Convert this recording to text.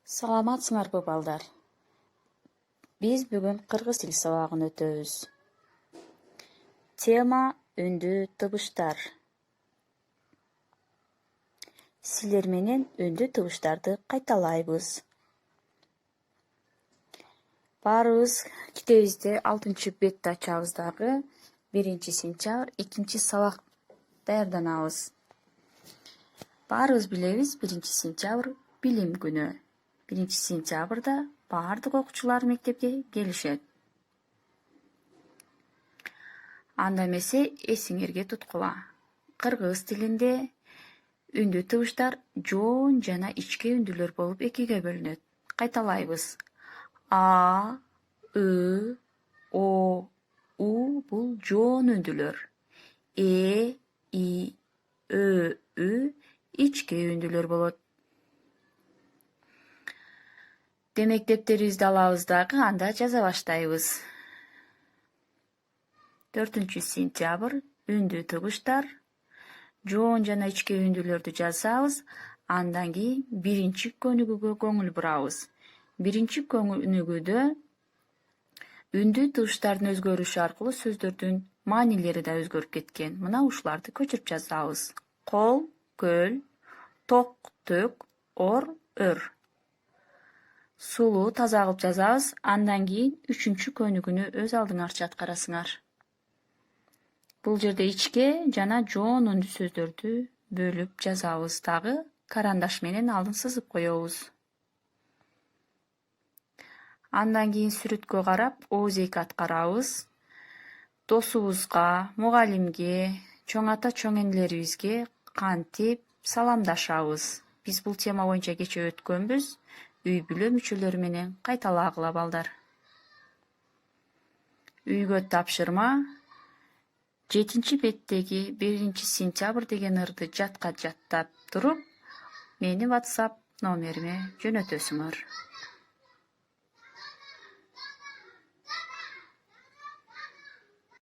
Саламатсыңарбы балдар? Биз бүгүн кыргыз тил сабагын өтөбүз. Тема үндүү тыбыштар. Силер менен үндүү тыбыштарды кайталайбыз. Баарыбыз китебибизди 6-бетти ачабыз дагы. 1-сентябрь 2 сабак даярданабыз. Баарыбыз билебиз, 1-сентябрь билим күнү. 1-сентябрда баардык окуучулар мектепке келишет. Анда эмесе эсиңерге туткула. Кыргыз тилинде үндүү тыбыштар жоон жана ичке үндүүлөр болуп экиге бөлүнөт. Кайталайбыз. А, ы, о, у бул жоон үндүүлөр. И, ö, ү ичке үндүүлөр болот. Демек дептерибизди алабыз дагы, анда жаза баштайбыз. 4-сентябрь үндүү тыбыштар. Жоон жана ичке үндүүлөрдү жазабыз. Андан кийин 1-көнүгүүгө көңүл бурабыз. 1-көнүгүүдө үндүү тыбыштардын өзгөрүшү аркылуу сөздөрдүн маанилери да өзгөрүп кеткен. Мына ушуларды көчүрүп жазабыз. Кол, көл, ток, төк, ор, өр. Сулуу таза кылып жазабыз. Андан кийин 3-көнүгүүнү өз алдыңарча аткарасыңар. Бул жерде ичке жана жоон үндүү сөздөрдү бөлүп жазабыз дагы. Карандаш менен алдын сызып коебуз. Андан кийин сүрөткө карап ооз-эки аткарабыз. Досубузга, мугалимге, чоң ата чоң энелерибизге кантип саламдашабыз. Биз бул тема боюнча кечээ өткөнбүз. Үй бүлө мүчөлөрү менен кайталагыла балдар. Үйгө тапшырма. 7-беттеги 1-сентябрь деген ырды жатка жаттап туруп, мени WhatsApp номериме жөнөтөсүңөр.